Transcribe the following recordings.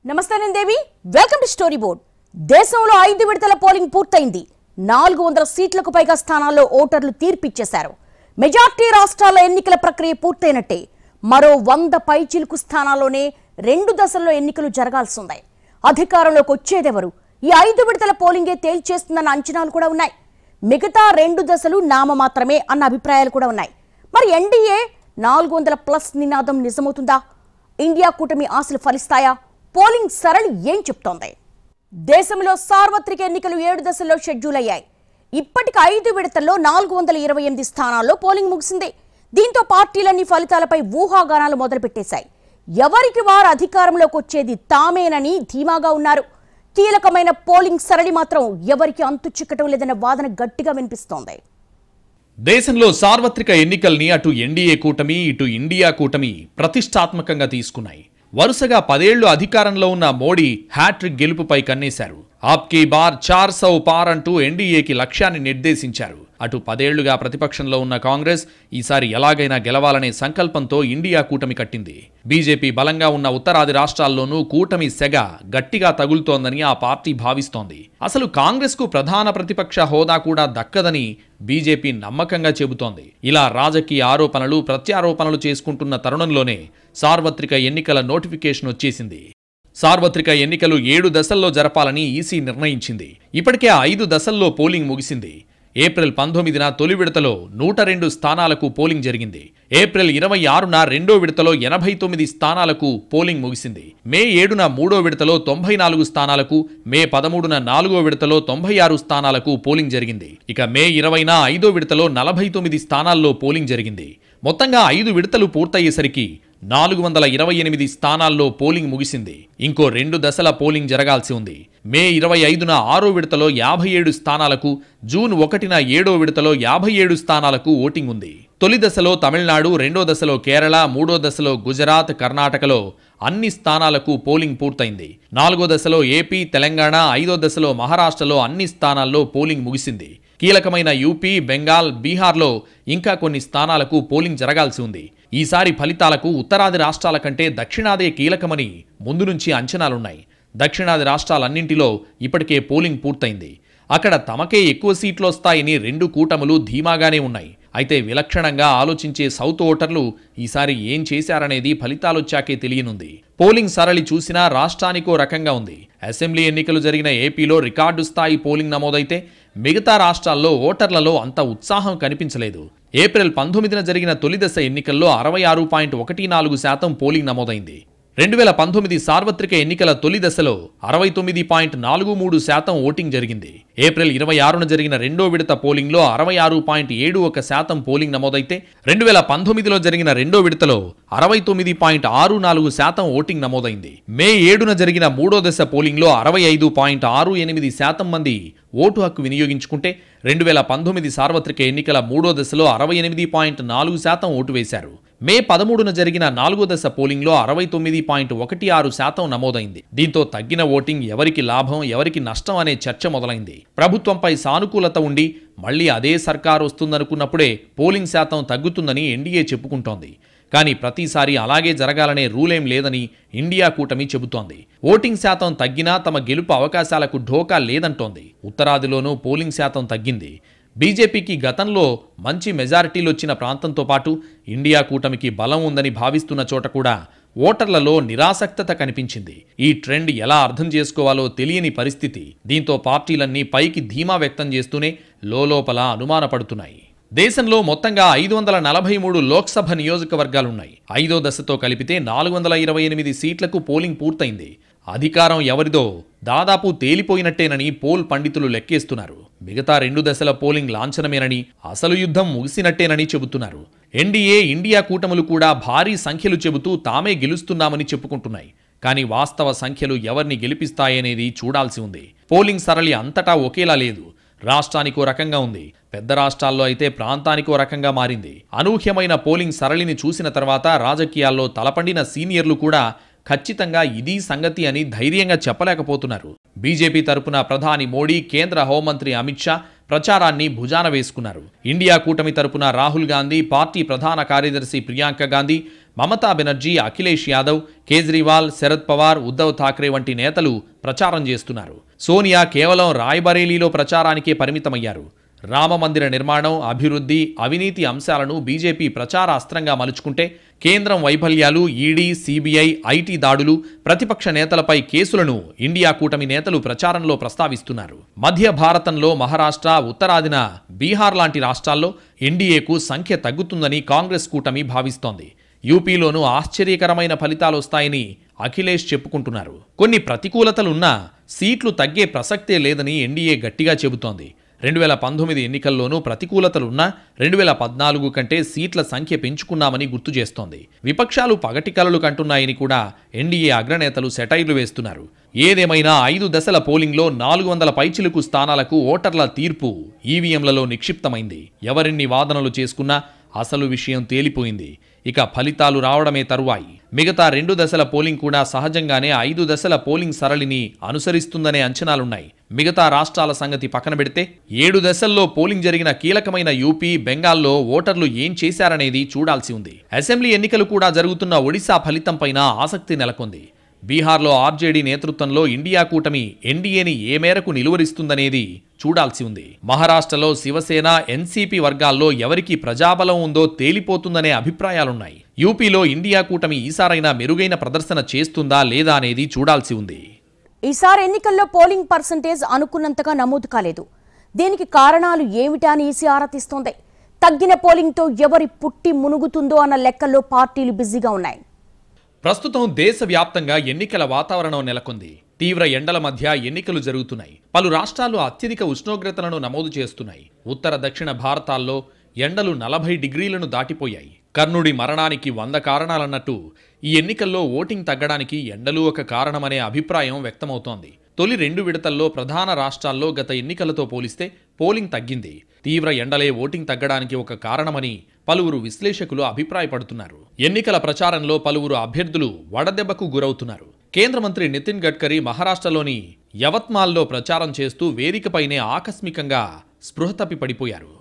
నమస్తే నేను దేవి welcome to story board. దేశంలో 5 విడతల పోలింగ్ పూర్తయింది. 400 సీట్లకు పైగా స్థానాల్లో ఓటర్లు తీర్పిచ్చేశారు. మెజార్టీ రాష్ట్రాల ఎన్నికల ప్రక్రియ పూర్తయినట్టే. మరో 100 పైచిలుకు స్థానాల్లోనే 2 దశల్లో ఎన్నికలు జరగాల్సి ఉంది. అధికారంలోకి వచ్చేదెవరు ఈ 5 విడతల పోలింగే తేల్చేస్తుందన్న అంచనాలు కూడా ఉన్నాయి. మిగతా 2 దశలు నామమాత్రమే అన్న అభిప్రాయాలు కూడా ఉన్నాయి. మరి ఎన్డీఏ 400+ నినాదం నిజమవుతుందా? ఇండియా కూటమి ఆశలు ఫలిస్తాయా? పోలింగ్ సరళి ఏం చెప్తోంది? దేశంలో సార్వత్రిక ఎన్నికలు 7 దశల్లో షెడ్యూల్ అయ్యాయి. ఇప్పటికి 5 విడతల్లో 428 స్థానాల్లో పోలింగ్ ముగిసింది. దీంతో పార్టీలన్నీ ఫలితాలపై ఊహాగానాలు మొదలుపెట్టేశాయి. ఎవరికి వారు అధికారంలోకి వచ్చేది తామేనని ధీమాగా ఉన్నారు. కీలకమైన పోలింగ్ సరళి మాత్రం ఎవరికి అంతు చిక్కటం లేదన్న వాదన గట్టిగా వినిపిస్తోంది. దేశంలో సార్వత్రిక ఎన్నికల్ని అటు ఎన్డీఏ కూటమి ఇటు ఇండియా కూటమి ప్రతిష్టాత్మకంగా తీసుకున్నాయి. వరుసగా 10 ఏళ్లు అధికారంలో ఉన్న మోడీ హ్యాట్రిక్ గెలుపుపై కన్నేశారు. ఆప్కీ బార్ 400 పార్ అంటూ ఎన్డీఏకి లక్ష్యాన్ని నిర్దేశించారు. అటు 10 ఏళ్లుగా ప్రతిపక్షంలో ఉన్న కాంగ్రెస్ ఈసారి ఎలాగైనా గెలవాలనే సంకల్పంతో ఇండియా కూటమి కట్టింది. బీజేపీ బలంగా ఉన్న ఉత్తరాది రాష్ట్రాల్లోనూ కూటమి సెగ గట్టిగా తగులుతోందని ఆ పార్టీ భావిస్తోంది. అసలు కాంగ్రెస్ కు ప్రధాన ప్రతిపక్ష హోదా కూడా దక్కదని బీజేపీ నమ్మకంగా చెబుతోంది. ఇలా రాజకీయ ఆరోపణలు ప్రత్యారోపణలు చేసుకుంటున్న తరుణంలోనే సార్వత్రిక ఎన్నికల నోటిఫికేషన్ వచ్చేసింది. సార్వత్రిక ఎన్నికలు 7 దశల్లో జరపాలని ఈసీ నిర్ణయించింది. ఇప్పటికే 5 దశల్లో పోలింగ్ ముగిసింది. ఏప్రిల్ 19న తొలి విడతలో 102 స్థానాలకు పోలింగ్ జరిగింది. ఏప్రిల్ 26న రెండో విడతలో 89 స్థానాలకు పోలింగ్ ముగిసింది. మే 7న మూడో విడతలో 94 స్థానాలకు, మే 13న 4వ విడతలో 96 స్థానాలకు పోలింగ్ జరిగింది. ఇక మే 20న 5వ విడతలో 49 స్థానాల్లో పోలింగ్ జరిగింది. మొత్తంగా 5 విడతలు పూర్తయ్యేసరికి 428 స్థానాల్లో పోలింగ్ ముగిసింది. ఇంకో 2 దశల పోలింగ్ జరగాల్సి ఉంది. మే 25న 6వ విడతలో 57 స్థానాలకు, జూన్ 1న 7వ విడతలో 57 స్థానాలకు ఓటింగ్ ఉంది. తొలి దశలో తమిళనాడు, రెండో దశలో కేరళ, మూడో దశలో గుజరాత్, కర్ణాటకలో అన్ని స్థానాలకు పోలింగ్ పూర్తయింది. 4వ దశలో ఏపీ, తెలంగాణ, 5వ దశలో మహారాష్ట్రలో అన్ని స్థానాల్లో పోలింగ్ ముగిసింది. కీలకమైన యూపీ, బెంగాల్, బీహార్లో ఇంకా కొన్ని స్థానాలకు పోలింగ్ జరగాల్సి ఉంది. ఈసారి ఫలితాలకు ఉత్తరాది రాష్ట్రాల కంటే దక్షిణాదే కీలకమని ముందు నుంచి అంచనాలున్నాయి. దక్షిణాది రాష్ట్రాలన్నింటిలో ఇప్పటికే పోలింగ్ పూర్తయింది. అక్కడ తమకే ఎక్కువ సీట్లు వస్తాయని 2 కూటములు ధీమాగానే ఉన్నాయి. అయితే విలక్షణంగా ఆలోచించే సౌత్ ఓటర్లు ఈసారి ఏం చేశారనేది ఫలితాలొచ్చాకే తెలియనుంది. పోలింగ్ సరళి చూసినా రాష్ట్రానికో రకంగా ఉంది. అసెంబ్లీ ఎన్నికలు జరిగిన ఏపీలో రికార్డు స్థాయి పోలింగ్ నమోదైతే మిగతా రాష్ట్రాల్లో ఓటర్లలో అంత ఉత్సాహం కనిపించలేదు. ఏప్రిల్ 19న జరిగిన తొలి దశ ఎన్నికల్లో 66.14% పోలింగ్ నమోదైంది. 2019 సార్వత్రిక ఎన్నికల తొలి దశలో 69.43% ఓటింగ్ జరిగింది. ఏప్రిల్ 26న జరిగిన రెండో విడత పోలింగ్లో 66.71% పోలింగ్ నమోదైతే 2019లో జరిగిన రెండో విడతలో 69.64% ఓటింగ్ నమోదైంది. మే 7న జరిగిన మూడో దశ పోలింగ్లో 65.68% మంది ఓటు హక్కు వినియోగించుకుంటే 2019 సార్వత్రిక ఎన్నికల మూడో దశలో 68.4% ఓటు వేశారు. మే 13న జరిగిన 4వ దశ పోలింగ్లో 69.16% నమోదైంది. దీంతో తగ్గిన ఓటింగ్ ఎవరికి లాభం ఎవరికి నష్టం అనే చర్చ మొదలైంది. ప్రభుత్వంపై సానుకూలత ఉండి మళ్లీ అదే సర్కారు వస్తుందనుకున్నప్పుడే పోలింగ్ శాతం తగ్గుతుందని ఎన్డీఏ చెప్పుకుంటోంది. కానీ ప్రతిసారి అలాగే జరగాలనే రూలేం లేదని ఇండియా కూటమి చెబుతోంది. ఓటింగ్ శాతం తగ్గినా తమ గెలుపు అవకాశాలకు ఢోకా లేదంటోంది. ఉత్తరాదిలోనూ పోలింగ్ శాతం తగ్గింది. బీజేపీకి గతంలో మంచి మెజారిటీలొచ్చిన ప్రాంతంతో పాటు ఇండియా కూటమికి బలం ఉందని భావిస్తున్న చోట కూడా ఓటర్లలో నిరాసక్తత కనిపించింది. ఈ ట్రెండ్ ఎలా అర్థం చేసుకోవాలో తెలియని పరిస్థితి. దీంతో పార్టీలన్నీ పైకి ధీమా వ్యక్తం చేస్తూనే లోలోపల అనుమానపడుతున్నాయి. దేశంలో మొత్తంగా 543 లోక్సభ నియోజకవర్గాలున్నాయి. 5వ దశతో కలిపితే 428 సీట్లకు పోలింగ్ పూర్తయింది. అధికారం ఎవరిదో దాదాపు తేలిపోయినట్టేనని పోల్ పండితులు లెక్కేస్తున్నారు. మిగతా 2 దశల పోలింగ్ లాంఛనమేనని, అసలు యుద్ధం ముగిసినట్టేనని చెబుతున్నారు. ఎన్డీఏ, ఇండియా కూటములు కూడా భారీ సంఖ్యలు చెబుతూ తామే గెలుస్తున్నామని చెప్పుకుంటున్నాయి. కానీ వాస్తవ సంఖ్యలు ఎవరిని గెలిపిస్తాయనేది చూడాల్సి ఉంది. పోలింగ్ సరళి అంతటా ఒకేలా లేదు. రాష్ట్రానికో రకంగా ఉంది. పెద్ద రాష్ట్రాల్లో అయితే ప్రాంతానికో రకంగా మారింది. అనూహ్యమైన పోలింగ్ సరళిని చూసిన తర్వాత రాజకీయాల్లో తలపండిన సీనియర్లు కూడా ఖచ్చితంగా ఇదీ సంగతి అని ధైర్యంగా చెప్పలేకపోతున్నారు. బీజేపీ తరపున ప్రధాని మోడీ, కేంద్ర హోంమంత్రి అమిత్ షా ప్రచారాన్ని భుజాన వేసుకున్నారు. ఇండియా కూటమి తరపున రాహుల్ గాంధీ, పార్టీ ప్రధాన కార్యదర్శి ప్రియాంక గాంధీ, మమతా బెనర్జీ, అఖిలేష్ యాదవ్, కేజ్రీవాల్, శరద్ పవార్, ఉద్ధవ్ ఠాక్రే వంటి నేతలు ప్రచారం చేస్తున్నారు. సోనియా కేవలం రాయ్బరేలీలో ప్రచారానికే పరిమితమయ్యారు. రామమందిర నిర్మాణం, అభివృద్ధి, అవినీతి అంశాలను బీజేపీ ప్రచార అస్త్రంగా మలుచుకుంటే కేంద్రం వైఫల్యాలు, ఈడీ, సీబీఐ, ఐటీ దాడులు, ప్రతిపక్ష నేతలపై కేసులను ఇండియా కూటమి నేతలు ప్రచారంలో ప్రస్తావిస్తున్నారు. మధ్య భారతంలో మహారాష్ట్ర, ఉత్తరాదిన బీహార్ లాంటి రాష్ట్రాల్లో ఎన్డీఏకు సంఖ్య తగ్గుతుందని కాంగ్రెస్ కూటమి భావిస్తోంది. యూపీలోనూ ఆశ్చర్యకరమైన ఫలితాలొస్తాయని అఖిలేష్ చెప్పుకుంటున్నారు. కొన్ని ప్రతికూలతలున్నా సీట్లు తగ్గే ప్రసక్తే లేదని ఎన్డీఏ గట్టిగా చెబుతోంది. 2019 ఎన్నికల్లోనూ ప్రతికూలతలున్నా 2014 కంటే సీట్ల సంఖ్య పెంచుకున్నామని గుర్తు చేస్తోంది. విపక్షాలు పగటి కలలు కంటున్నాయని కూడా ఎన్డీఏ అగ్రనేతలు సెటైర్లు వేస్తున్నారు. ఏదేమైనా 5 దశల పోలింగ్లో 400 పైచిలుకు స్థానాలకు ఓటర్ల తీర్పు ఈవీఎంలలో నిక్షిప్తమైంది. ఎవరిన్ని వాదనలు చేసుకున్నా అసలు విషయం తేలిపోయింది. ఇక ఫలితాలు రావడమే తరువాయి. మిగతా 2 దశల పోలింగ్ కూడా సహజంగానే 5 దశల పోలింగ్ సరళిని అనుసరిస్తుందనే అంచనాలున్నాయి. మిగతా రాష్ట్రాల సంగతి పక్కన పెడితే 7 దశల్లో పోలింగ్ జరిగిన కీలకమైన యూపీ, బెంగాల్లో ఓటర్లు ఏం చేశారనేది చూడాల్సి ఉంది. అసెంబ్లీ ఎన్నికలు కూడా జరుగుతున్న ఒడిశా ఫలితంపైన ఆసక్తి నెలకొంది. బీహార్లో ఆర్జేడీ నేతృత్వంలో ఇండియా కూటమి ఎన్డీఏని ఏ మేరకు నిలువరిస్తుందనేది చూడాల్సి ఉంది. మహారాష్ట్రలో శివసేన, ఎన్సీపీ వర్గాల్లో ఎవరికి ప్రజాబలం ఉందో తేలిపోతుందనే అభిప్రాయాలున్నాయి. యూపీలో ఇండియా కూటమి ఈసారైనా మెరుగైన ప్రదర్శన చేస్తుందా లేదా అనేది చూడాల్సి ఉంది. ఈసారి ఎన్నికల్లో పోలింగ్ పర్సంటేజ్ అనుకున్నంతగా నమోదు కాలేదు. దీనికి కారణాలు ఏమిటా అని ఈసీ ఆరా తీస్తోంది. తగ్గిన పోలింగ్తో ఎవరి పుట్టి మునుగుతుందో అన్న లెక్కల్లో పార్టీలు బిజీగా ఉన్నాయి. ప్రస్తుతం దేశవ్యాప్తంగా ఎన్నికల వాతావరణం నెలకొంది. తీవ్ర ఎండల మధ్య ఎన్నికలు జరుగుతున్నాయి. పలు రాష్ట్రాలు అత్యధిక ఉష్ణోగ్రతలను నమోదు చేస్తున్నాయి. ఉత్తర, దక్షిణ భారతాల్లో ఎండలు 40 డిగ్రీలను దాటిపోయాయి. కర్ణుడి మరణానికి 100 కారణాలన్నట్టు ఈ ఎన్నికల్లో ఓటింగ్ తగ్గడానికి ఎండలు ఒక కారణమనే అభిప్రాయం వ్యక్తమవుతోంది. తొలి 2 విడతల్లో ప్రధాన రాష్ట్రాల్లో గత ఎన్నికలతో పోలిస్తే పోలింగ్ తగ్గింది. తీవ్ర ఎండలే ఓటింగ్ తగ్గడానికి ఒక కారణమని పలువురు విశ్లేషకులు అభిప్రాయపడుతున్నారు. ఎన్నికల ప్రచారంలో పలువురు అభ్యర్థులు వడదెబ్బకు గురవుతున్నారు. కేంద్ర మంత్రి నితిన్ గడ్కరీ మహారాష్ట్రలోని యవత్మాల్లో ప్రచారం చేస్తూ వేదికపైనే ఆకస్మికంగా స్పృహ తప్పి పడిపోయారు.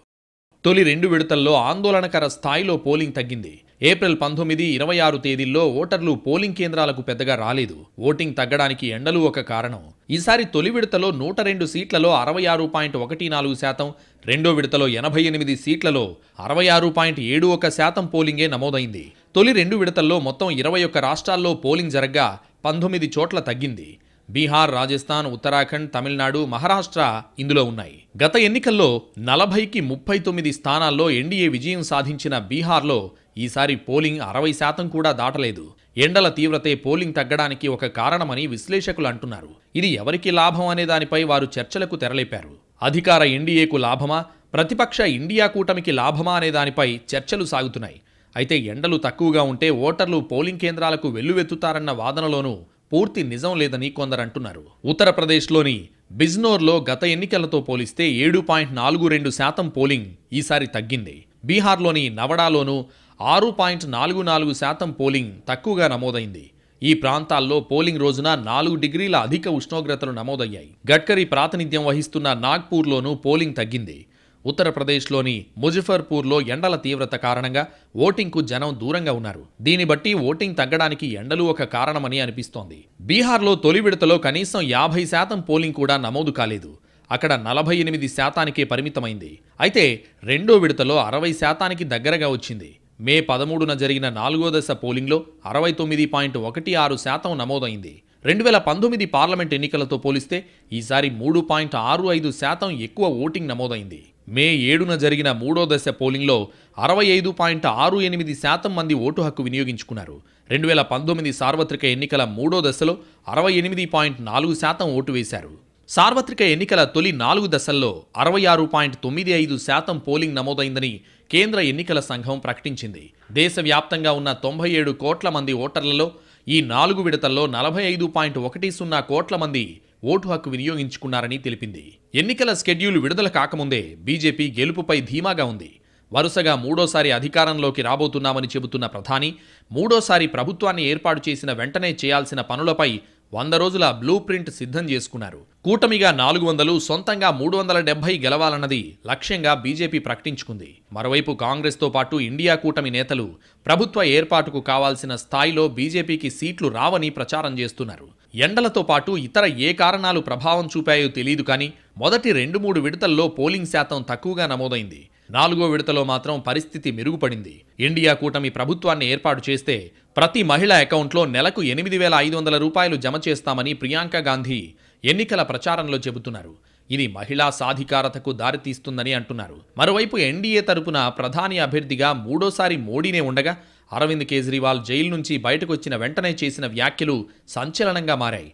తొలి 2 విడతల్లో ఆందోళనకర స్థాయిలో పోలింగ్ తగ్గింది. ఏప్రిల్ 19, 26 తేదీల్లో ఓటర్లు పోలింగ్ కేంద్రాలకు పెద్దగా రాలేదు. ఓటింగ్ తగ్గడానికి ఎండలు ఒక కారణం. ఈసారి తొలి విడతలో 102 సీట్లలో 66.14%, రెండో విడతలో 88 సీట్లలో 66.71% పోలింగే నమోదైంది. తొలి 2 విడతల్లో మొత్తం 21 రాష్ట్రాల్లో పోలింగ్ జరగ్గా 19 చోట్ల తగ్గింది. బీహార్, రాజస్థాన్, ఉత్తరాఖండ్, తమిళనాడు, మహారాష్ట్ర ఇందులో ఉన్నాయి. గత ఎన్నికల్లో 40కి 39 స్థానాల్లో ఎన్డీఏ విజయం సాధించిన బీహార్లో ఈసారి పోలింగ్ 60% కూడా దాటలేదు. ఎండల తీవ్రతే పోలింగ్ తగ్గడానికి ఒక కారణమని విశ్లేషకులు అంటున్నారు. ఇది ఎవరికి లాభం అనే దానిపై వారు చర్చలకు తెరలేపారు. అధికార ఎన్డీఏకు లాభమా, ప్రతిపక్ష ఇండియా కూటమికి లాభమా అనే దానిపై చర్చలు సాగుతున్నాయి. అయితే ఎండలు తక్కువగా ఉంటే ఓటర్లు పోలింగ్ కేంద్రాలకు వెల్లువెత్తుతారన్న వాదనలోనూ పూర్తి నిజం లేదని కొందరంటున్నారు. ఉత్తరప్రదేశ్లోని బిజ్నోర్లో గత ఎన్నికలతో పోలిస్తే 7.42% పోలింగ్ ఈసారి తగ్గింది. బీహార్లోని నవడాలోనూ 6.44% పోలింగ్ తక్కువగా నమోదైంది. ఈ ప్రాంతాల్లో పోలింగ్ రోజున 4 డిగ్రీల అధిక ఉష్ణోగ్రతలు నమోదయ్యాయి. గడ్కరీ ప్రాతినిధ్యం వహిస్తున్న నాగ్పూర్లోనూ పోలింగ్ తగ్గింది. ఉత్తరప్రదేశ్లోని ముజఫర్పూర్లో ఎండల తీవ్రత కారణంగా ఓటింగ్కు జనం దూరంగా ఉన్నారు. దీన్ని బట్టి ఓటింగ్ తగ్గడానికి ఎండలు ఒక కారణమని అనిపిస్తోంది. బీహార్లో తొలి విడతలో కనీసం 50% పోలింగ్ కూడా నమోదు కాలేదు. అక్కడ 48%కే పరిమితమైంది. అయితే రెండో విడతలో 60%కి దగ్గరగా వచ్చింది. మే 13న జరిగిన 4వ దశ పోలింగ్లో 69.16% నమోదైంది. 2019 పార్లమెంట్ ఎన్నికలతో పోలిస్తే ఈసారి 3.65% ఎక్కువ ఓటింగ్ నమోదైంది. మే 7న జరిగిన 3వ దశ పోలింగ్లో 65.68% మంది ఓటు హక్కు వినియోగించుకున్నారు. 2019 సార్వత్రిక ఎన్నికల 3వ దశలో 68.4% ఓటు వేశారు. సార్వత్రిక ఎన్నికల తొలి 4 దశల్లో 66.95% పోలింగ్ నమోదైందని కేంద్ర ఎన్నికల సంఘం ప్రకటించింది. దేశవ్యాప్తంగా ఉన్న 97 కోట్ల మంది ఓటర్లలో ఈ 4 విడతల్లో 45.10 కోట్ల మంది ఓటు హక్కు వినియోగించుకున్నారని తెలిపింది. ఎన్నికల స్కెడ్యూల్ విడుదల కాకముందే బీజేపీ గెలుపుపై ధీమాగా ఉంది. వరుసగా 3వ అధికారంలోకి రాబోతున్నామని చెబుతున్న ప్రధాని 3వ ప్రభుత్వాన్ని ఏర్పాటు చేసిన వెంటనే చేయాల్సిన పనులపై 100 రోజుల బ్లూ ప్రింట్ సిద్ధం చేసుకున్నారు. కూటమిగా 400, సొంతంగా 370 గెలవాలన్నది లక్ష్యంగా బీజేపీ ప్రకటించుకుంది. మరోవైపు కాంగ్రెస్తో పాటు ఇండియా కూటమి నేతలు ప్రభుత్వ ఏర్పాటుకు కావాల్సిన స్థాయిలో బీజేపీకి సీట్లు రావని ప్రచారం చేస్తున్నారు. ఎండలతో పాటు ఇతర ఏ కారణాలు ప్రభావం చూపాయో తెలియదు కానీ మొదటి 2-3 విడతల్లో పోలింగ్ శాతం తక్కువగా నమోదైంది. 4వ విడతలో మాత్రం పరిస్థితి మెరుగుపడింది. ఇండియా కూటమి ప్రభుత్వాన్ని ఏర్పాటు చేస్తే ప్రతి మహిళ అకౌంట్లో నెలకు 8,500 రూపాయలు జమ చేస్తామని ప్రియాంక గాంధీ ఎన్నికల ప్రచారంలో చెబుతున్నారు. ఇది మహిళా సాధికారతకు దారితీస్తుందని అంటున్నారు. మరోవైపు ఎన్డీఏ తరపున ప్రధాని అభ్యర్థిగా 3వ మోడీనే ఉండగా అరవింద్ కేజ్రీవాల్ జైలు నుంచి బయటకొచ్చిన వెంటనే చేసిన వ్యాఖ్యలు సంచలనంగా మారాయి.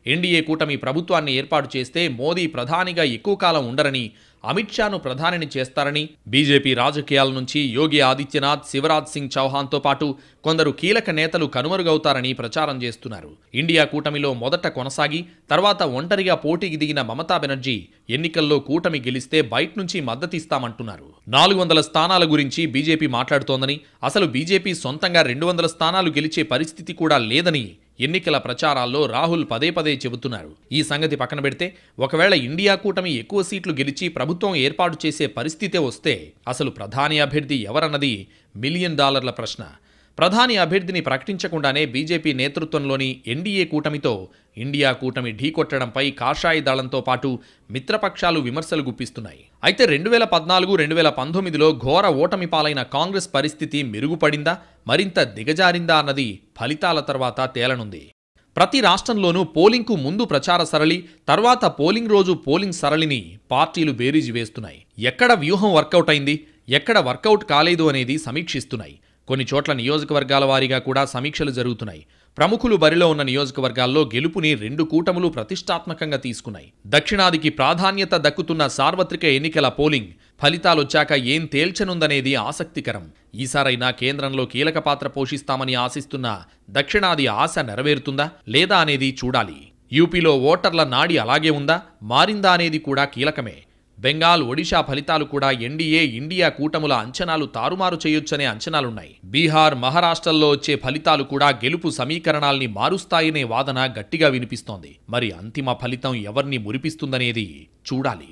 ఎన్డీఏ కూటమి ప్రభుత్వాన్ని ఏర్పాటు చేస్తే మోదీ ప్రధానిగా ఎక్కువ కాలం ఉండరని, అమిత్ షాను ప్రధానిని చేస్తారని, బీజేపీ రాజకీయాల నుంచి యోగి ఆదిత్యనాథ్, శివరాజ్ సింగ్ చౌహాన్తో పాటు కొందరు కీలక నేతలు కనుమరుగవుతారని ప్రచారం చేస్తున్నారు. ఇండియా కూటమిలో మొదట కొనసాగి తర్వాత ఒంటరిగా పోటీకి దిగిన మమతా బెనర్జీ ఎన్నికల్లో కూటమి గెలిస్తే బయట నుంచి మద్దతిస్తామంటున్నారు. 400 స్థానాల గురించి బీజేపీ మాట్లాడుతోందని, అసలు బీజేపీ సొంతంగా 200 స్థానాలు గెలిచే పరిస్థితి కూడా లేదని ఎన్నికల ప్రచారాల్లో రాహుల్ పదే చెబుతున్నారు. ఈ సంగతి పక్కన పెడితే ఒకవేళ ఇండియా కూటమి ఎక్కువ సీట్లు గెలిచి ప్రభుత్వం ఏర్పాటు చేసే పరిస్థితే వస్తే అసలు ప్రధాని అభ్యర్థి ఎవరన్నది $1 మిలియన్ ప్రశ్న. ప్రధాని అభ్యర్థిని ప్రకటించకుండానే బీజేపీ నేతృత్వంలోని ఎన్డీఏ కూటమితో ఇండియా కూటమి ఢీకొట్టడంపై కాషాయ దళంతో పాటు మిత్రపక్షాలు విమర్శలు గుప్పిస్తున్నాయి. అయితే 2014-2019లో ఘోర ఓటమి పాలైన కాంగ్రెస్ పరిస్థితి మెరుగుపడిందా, మరింత దిగజారిందా అన్నది ఫలితాల తర్వాత తేలనుంది. ప్రతి రాష్ట్రంలోనూ పోలింగ్కు ముందు ప్రచార సరళి, తర్వాత పోలింగ్ రోజు పోలింగ్ సరళిని పార్టీలు బేరీజు వేస్తున్నాయి. ఎక్కడ వ్యూహం వర్కౌట్ అయింది, ఎక్కడ వర్కౌట్ కాలేదు అనేది సమీక్షిస్తున్నాయి. కొన్ని చోట్ల నియోజకవర్గాల వారీగా కూడా సమీక్షలు జరుగుతున్నాయి. ప్రముఖులు బరిలో ఉన్న నియోజకవర్గాల్లో గెలుపుని 2 కూటములు ప్రతిష్టాత్మకంగా తీసుకున్నాయి. దక్షిణాదికి ప్రాధాన్యత దక్కుతున్న సార్వత్రిక ఎన్నికల పోలింగ్ ఫలితాలొచ్చాక ఏం తేల్చనుందనేది ఆసక్తికరం. ఈసారైనా కేంద్రంలో కీలక పాత్ర పోషిస్తామని ఆశిస్తున్న దక్షిణాది ఆశ నెరవేరుతుందా లేదా అనేది చూడాలి. యూపీలో ఓటర్ల నాడి అలాగే ఉందా, మారిందా అనేది కూడా కీలకమే. బెంగాల్, ఒడిషా ఫలితాలు కూడా ఎన్డీఏ, ఇండియా కూటముల అంచనాలు తారుమారు చేయొచ్చనే అంచనాలున్నాయి. బీహార్, మహారాష్ట్రల్లో వచ్చే ఫలితాలు కూడా గెలుపు సమీకరణాల్ని మారుస్తాయనే వాదన గట్టిగా వినిపిస్తోంది. మరి అంతిమ ఫలితం ఎవరిని మురిపిస్తుందనేది చూడాలి.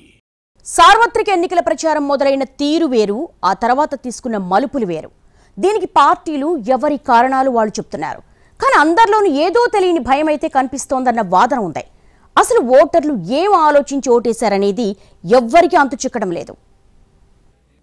సార్వత్రిక ఎన్నికల ప్రచారం మొదలైన తీరు వేరు, ఆ తర్వాత తీసుకున్న మలుపులు వేరు. దీనికి పార్టీలు ఎవరి కారణాలు వాళ్ళు చెప్తున్నారు. కానీ అందరిలోనూ ఏదో తెలియని భయం అయితే కనిపిస్తోందన్న వాదన ఉంది. అసలు ఓటర్లు ఏం ఆలోచించి ఓటేశారనేది ఎవ్వరికీ అంతు చిక్కడం లేదు.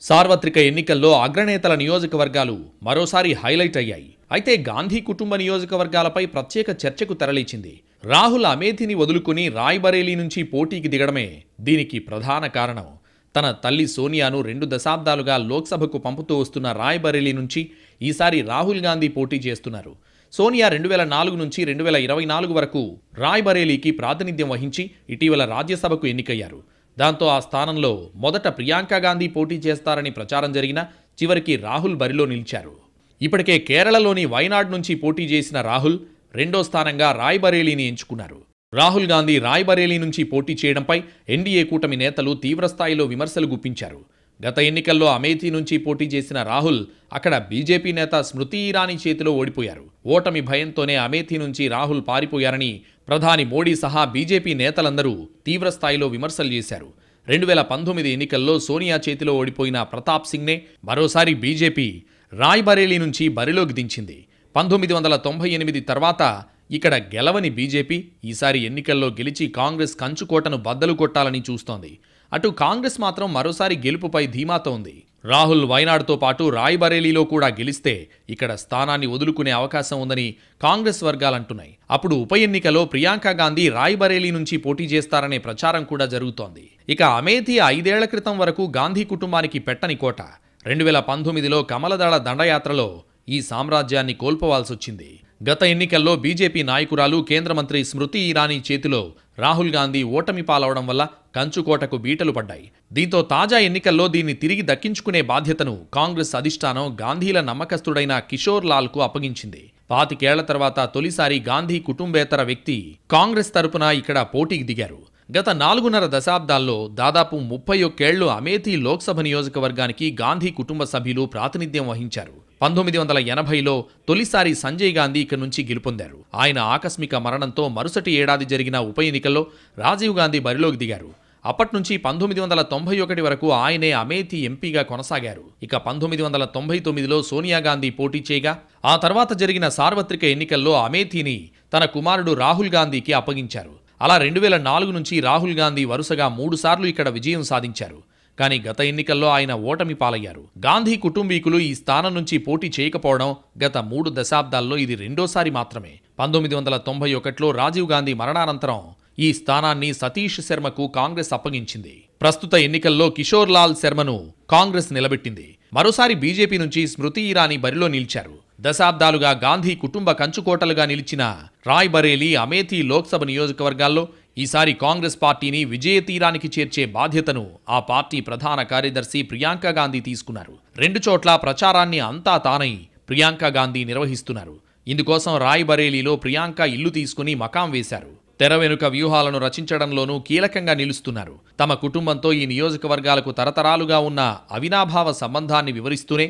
సార్వత్రిక ఎన్నికల్లో అగ్రనేతల నియోజకవర్గాలు మరోసారి హైలైట్ అయ్యాయి. అయితే గాంధీ కుటుంబ నియోజకవర్గాలపై ప్రత్యేక చర్చకు తెరలేచింది. రాహుల్ అమేథీని వదులుకుని రాయ్బరేలీ నుంచి పోటీకి దిగడమే దీనికి ప్రధాన కారణం. తన తల్లి సోనియాను 2 దశాబ్దాలుగా లోక్సభకు పంపుతూ వస్తున్న రాయ్బరేలీ నుంచి ఈసారి రాహుల్ గాంధీ పోటీ చేస్తున్నారు. సోనియా 2004 నుంచి 2024 వరకు రాయ్బరేలీకి ప్రాతినిధ్యం వహించి ఇటీవల రాజ్యసభకు ఎన్నికయ్యారు. దాంతో ఆ స్థానంలో మొదట ప్రియాంక గాంధీ పోటీ చేస్తారని ప్రచారం జరిగినా చివరికి రాహుల్ బరిలో నిలిచారు. ఇప్పటికే కేరళలోని వైనాడ్ నుంచి పోటీ చేసిన రాహుల్ 2వ స్థానంగా రాయ్బరేలీని ఎంచుకున్నారు. రాహుల్ గాంధీ రాయ్బరేలీ నుంచి పోటీ చేయడంపై ఎన్డీఏ కూటమి నేతలు తీవ్రస్థాయిలో విమర్శలు గుప్పించారు. గత ఎన్నికల్లో అమేథీ నుంచి పోటీ చేసిన రాహుల్ అక్కడ బీజేపీ నేత స్మృతి ఇరానీ చేతిలో ఓడిపోయారు. ఓటమి భయంతోనే అమేథీ నుంచి రాహుల్ పారిపోయారని ప్రధాని మోడీ సహా బీజేపీ నేతలందరూ తీవ్రస్థాయిలో విమర్శలు చేశారు. 2019 ఎన్నికల్లో సోనియా చేతిలో ఓడిపోయిన ప్రతాప్ సింగ్నే మరోసారి బీజేపీ రాయ్బరేలీ నుంచి బరిలోకి దించింది. 1998 తర్వాత ఇక్కడ గెలవని బీజేపీ ఈసారి ఎన్నికల్లో గెలిచి కాంగ్రెస్ కంచుకోటను బద్దలు కొట్టాలని చూస్తోంది. అటు కాంగ్రెస్ మాత్రం మరోసారి గెలుపుపై ధీమాతో ఉంది. రాహుల్ వైనాడ్తో పాటు రాయ్బరేలీలో కూడా గెలిస్తే ఇక్కడ స్థానాన్ని వదులుకునే అవకాశం ఉందని కాంగ్రెస్ వర్గాలంటున్నాయి. అప్పుడు ఉప ఎన్నికలో ప్రియాంక గాంధీ రాయ్బరేలీ నుంచి పోటీ చేస్తారనే ప్రచారం కూడా జరుగుతోంది. ఇక అమేథీ 5 ఏళ్ల క్రితం వరకు గాంధీ కుటుంబానికి పెట్టని కోట. 2019లో కమలదళ దండయాత్రలో ఈ సామ్రాజ్యాన్ని కోల్పోవాల్సొచ్చింది. గత ఎన్నికల్లో బీజేపీ నాయకురాలు కేంద్ర మంత్రి స్మృతి ఇరానీ చేతిలో రాహుల్ గాంధీ ఓటమి పాలవడం వల్ల కంచుకోటకు బీటలు పడ్డాయి. దీంతో తాజా ఎన్నికల్లో దీన్ని తిరిగి దక్కించుకునే బాధ్యతను కాంగ్రెస్ అధిష్టానం గాంధీల నమ్మకస్తుడైన కిషోర్ లాల్కు అప్పగించింది. 25 ఏళ్ల తర్వాత తొలిసారి గాంధీ కుటుంబేతర వ్యక్తి కాంగ్రెస్ తరపున ఇక్కడ పోటీకి దిగారు. గత 4.5 దశాబ్దాల్లో దాదాపు 31 ఏళ్లు అమేథీ లోక్సభ నియోజకవర్గానికి గాంధీ కుటుంబ సభ్యులు ప్రాతినిధ్యం వహించారు. 1980లో తొలిసారి సంజయ్ గాంధీ ఇక్కడి నుంచి గెలుపొందారు. ఆయన ఆకస్మిక మరణంతో మరుసటి ఏడాది జరిగిన ఉప ఎన్నికల్లో రాజీవ్ గాంధీ బరిలోకి దిగారు. అప్పట్నుంచి 1991 వరకు ఆయనే అమేథీ ఎంపీగా కొనసాగారు. ఇక 1999లో సోనియా గాంధీ పోటీ చేయగా ఆ తర్వాత జరిగిన సార్వత్రిక ఎన్నికల్లో అమేథీని తన కుమారుడు రాహుల్ గాంధీకి అప్పగించారు. అలా 2004 నుంచి రాహుల్ గాంధీ వరుసగా 3 సార్లు ఇక్కడ విజయం సాధించారు. కానీ గత ఎన్నికల్లో ఆయన ఓటమి పాలయ్యారు. గాంధీ కుటుంబీకులు ఈ స్థానం నుంచి పోటీ చేయకపోవడం గత 3 దశాబ్దాల్లో ఇది రెండోసారి మాత్రమే. 1991లో రాజీవ్ గాంధీ మరణానంతరం ఈ స్థానాన్ని సతీష్ శర్మకు కాంగ్రెస్ అప్పగించింది. ప్రస్తుత ఎన్నికల్లో కిషోర్ లాల్ శర్మను కాంగ్రెస్ నిలబెట్టింది. మరోసారి బీజేపీ నుంచి స్మృతి ఇరానీ బరిలో నిలిచారు. దశాబ్దాలుగా గాంధీ కుటుంబ కంచుకోటలుగా నిలిచిన రాయ్ బరేలీ, అమేథీ లోక్సభ నియోజకవర్గాల్లో ఈసారి కాంగ్రెస్ పార్టీని విజయ తీరానికి చేర్చే బాధ్యతను ఆ పార్టీ ప్రధాన కార్యదర్శి ప్రియాంక గాంధీ తీసుకున్నారు. 2 చోట్ల ప్రచారాన్ని అంతా తానై ప్రియాంక గాంధీ నిర్వహిస్తున్నారు. ఇందుకోసం రాయ్ బరేలీలో ప్రియాంక ఇల్లు తీసుకుని మకాం వేశారు. తెర వెనుక వ్యూహాలను రచించడంలోనూ కీలకంగా నిలుస్తున్నారు. తమ కుటుంబంతో ఈ నియోజకవర్గాలకు తరతరాలుగా ఉన్న అవినాభావ సంబంధాన్ని వివరిస్తూనే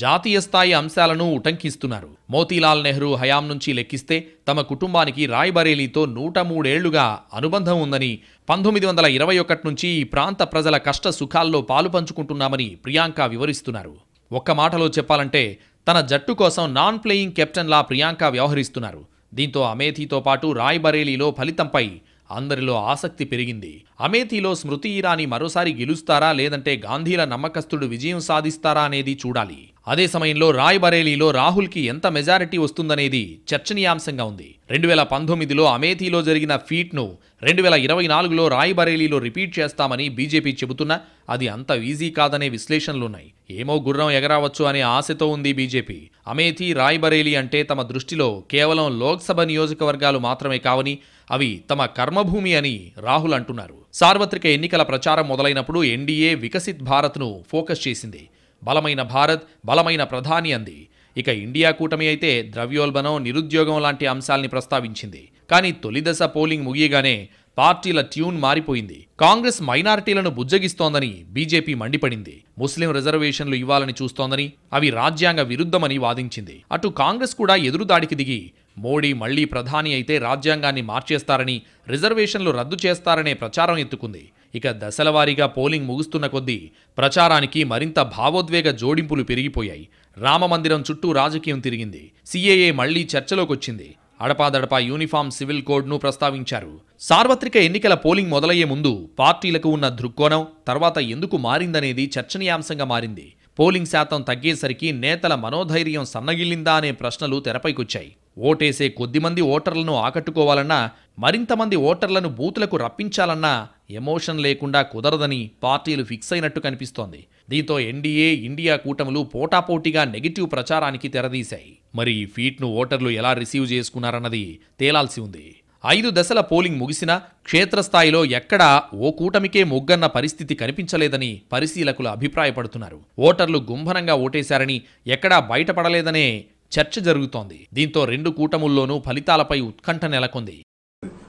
జాతీయ స్థాయి అంశాలను ఉటంకిస్తున్నారు. మోతీలాల్ నెహ్రూ హయాం నుంచి లెక్కిస్తే తమ కుటుంబానికి రాయ్ బరేలీతో 103 ఏళ్లుగా అనుబంధం ఉందని, 1921 నుంచి ఈ ప్రాంత ప్రజల కష్ట సుఖాల్లో పాలు పంచుకుంటున్నామని ప్రియాంక వివరిస్తున్నారు. ఒక్క మాటలో చెప్పాలంటే తన జట్టు కోసం నాన్ ప్లేయింగ్ కెప్టెన్లా ప్రియాంక వ్యవహరిస్తున్నారు. దీంతో అమేథీతో పాటు రాయ్ బరేలీలో ఫలితంపై అందరిలో ఆసక్తి పెరిగింది. అమేథీలో స్మృతి ఇరానీ మరోసారి గెలుస్తారా లేదంటే గాంధీల నమ్మకస్తుడు విజయం సాధిస్తారా అనేది చూడాలి. అదే సమయంలో రాయ్ బరేలీలో రాహుల్కి ఎంత మెజారిటీ వస్తుందనేది చర్చనీయాంశంగా ఉంది. 2019లో అమేథీలో జరిగిన ఫీట్ను 2024లో రాయ్ బరేలీలో రిపీట్ చేస్తామని బీజేపీ చెబుతున్నా అది అంత ఈజీ కాదనే విశ్లేషణలున్నాయి. ఏమో గుర్రం ఎగరావచ్చు అనే ఆశతో ఉంది బీజేపీ. అమేథీ, రాయ్ బరేలీ అంటే తమ దృష్టిలో కేవలం లోక్సభ నియోజకవర్గాలు మాత్రమే కావని, అవి తమ కర్మభూమి అని రాహుల్ అంటున్నారు. సార్వత్రిక ఎన్నికల ప్రచారం మొదలైనప్పుడు ఎన్డీఏ వికసిత్ భారత్ను ఫోకస్ చేసింది. బలమైన భారత్, బలమైన ప్రధాని అంది. ఇక ఇండియా కూటమి అయితే ద్రవ్యోల్బణం, నిరుద్యోగం లాంటి అంశాల్ని ప్రస్తావించింది. కానీ తొలిదశ పోలింగ్ ముగియగానే పార్టీల ట్యూన్ మారిపోయింది. కాంగ్రెస్ మైనారిటీలను బుజ్జగిస్తోందని బీజేపీ మండిపడింది. ముస్లిం రిజర్వేషన్లు ఇవ్వాలని చూస్తోందని, అవి రాజ్యాంగ విరుద్ధమని వాదించింది. అటు కాంగ్రెస్ కూడా ఎదురుదాడికి దిగి మోడీ మళ్లీ ప్రధాని అయితే రాజ్యాంగాన్ని మార్చేస్తారని, రిజర్వేషన్లు రద్దు చేస్తారనే ప్రచారం ఎత్తుకుంది. ఇక దశలవారీగా పోలింగ్ ముగుస్తున్న కొద్దీ ప్రచారానికి మరింత భావోద్వేగ జోడింపులు పెరిగిపోయాయి. రామమందిరం చుట్టూ రాజకీయం తిరిగింది. సీఏఏ మళ్లీ చర్చలోకొచ్చింది. అడపాదడపా యూనిఫామ్ సివిల్ కోడ్ను ప్రస్తావించారు. సార్వత్రిక ఎన్నికల పోలింగ్ మొదలయ్యే ముందు పార్టీలకు ఉన్న దృక్కోణం తర్వాత ఎందుకు మారిందనేది చర్చనీయాంశంగా మారింది. పోలింగ్ శాతం తగ్గేసరికి నేతల మనోధైర్యం సన్నగిల్లిందా అనే ప్రశ్నలు తెరపైకొచ్చాయి. ఓటేసే కొద్దిమంది ఓటర్లను ఆకట్టుకోవాలన్నా, మరింతమంది ఓటర్లను బూతులకు రప్పించాలన్నా ఎమోషన్ లేకుండా కుదరదని పార్టీలు ఫిక్స్ అయినట్టు కనిపిస్తోంది. దీంతో ఎన్డీఏ, ఇండియా కూటములు పోటాపోటీగా నెగిటివ్ ప్రచారానికి తెరదీశాయి. మరి ఈ ఫీట్ను ఓటర్లు ఎలా రిసీవ్ చేసుకున్నారన్నది తేలాల్సి ఉంది. 5 దశల పోలింగ్ ముగిసినా క్షేత్రస్థాయిలో ఎక్కడా ఓ కూటమికే మొగ్గన్న పరిస్థితి కనిపించలేదని పరిశీలకులు అభిప్రాయపడుతున్నారు. ఓటర్లు గుంభనంగా ఓటేశారని ఎక్కడా బయటపడలేదనే చర్చ జరుగుతోంది. దీంతో 2 కూటముల్లోనూ ఫలితాలపై ఉత్కంఠ నెలకొంది.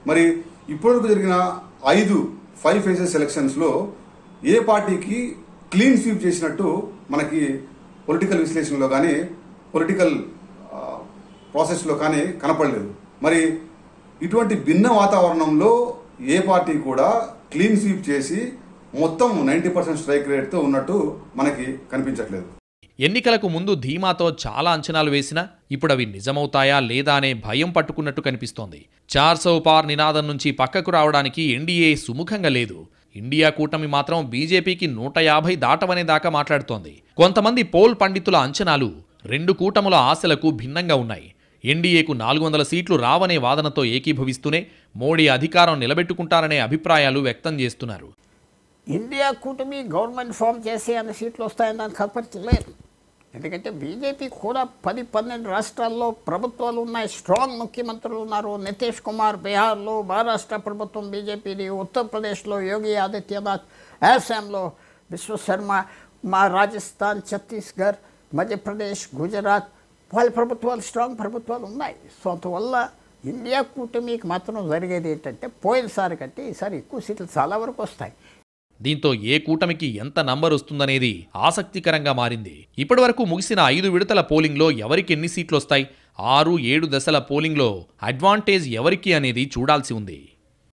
మరి ఇప్పటివరకు జరిగిన 5 ఫేజెస్ ఎలక్షన్స్ లో ఏ పార్టీకి క్లీన్ స్వీప్ చేసినట్టు మనకి పొలిటికల్ విశ్లేషణలో కానీ, పొలిటికల్ ప్రాసెస్లో కానీ కనపడలేదు. మరి ఇటువంటి భిన్న వాతావరణంలో ఏ పార్టీ కూడా క్లీన్ స్వీప్ చేసి మొత్తం 90% స్ట్రైక్ రేట్తో ఉన్నట్టు మనకి కనిపించట్లేదు. ఎన్నికలకు ముందు ధీమాతో చాలా అంచనాలు వేసినా ఇప్పుడు అవి నిజమవుతాయా లేదా అనే భయం పట్టుకున్నట్టు కనిపిస్తోంది. 400 పార్ నినాదం నుంచి పక్కకు రావడానికి ఎన్డీఏ సుముఖంగా లేదు. ఇండియా కూటమి మాత్రం బీజేపీకి 150 దాటవనే దాకా మాట్లాడుతోంది. కొంతమంది పోల్ పండితుల అంచనాలు 2 కూటముల ఆశలకు భిన్నంగా ఉన్నాయి. ఎన్డీఏకు 400 సీట్లు రావనే వాదనతో ఏకీభవిస్తూనే మోడీ అధికారం నిలబెట్టుకుంటారనే అభిప్రాయాలు వ్యక్తం చేస్తున్నారు. ఇండియా కూటమి గవర్నమెంట్ ఫామ్ చేసే అన్ని సీట్లు వస్తాయని దానికి కనపడలేదు. ఎందుకంటే బీజేపీ కూడా 10-12 రాష్ట్రాల్లో ప్రభుత్వాలు ఉన్నాయి, స్ట్రాంగ్ ముఖ్యమంత్రులు ఉన్నారు. నితీష్ కుమార్ బీహార్లో, మహారాష్ట్ర ప్రభుత్వం బీజేపీది, ఉత్తరప్రదేశ్లో యోగి ఆదిత్యనాథ్, అస్సాంలో విశ్వశర్మ, మా రాజస్థాన్, ఛత్తీస్గఢ్, మధ్యప్రదేశ్, గుజరాత్ వాళ్ళ ప్రభుత్వాలు స్ట్రాంగ్ ప్రభుత్వాలు ఉన్నాయి. సో అందువల్ల ఇండియా కూటమికి మాత్రం జరిగేది ఏంటంటే పోయినసారి కంటే ఈసారి ఎక్కువ సీట్లు చాలా వరకు వస్తాయి. దీంతో ఏ కూటమికి ఎంత నంబర్ వస్తుందనేది ఆసక్తికరంగా మారింది. ఇప్పటివరకు ముగిసిన 5 విడతల పోలింగ్లో ఎవరికి ఎన్ని సీట్లు వస్తాయి, 6, 7 దశల పోలింగ్లో అడ్వాంటేజ్ ఎవరికి అనేది చూడాల్సి ఉంది.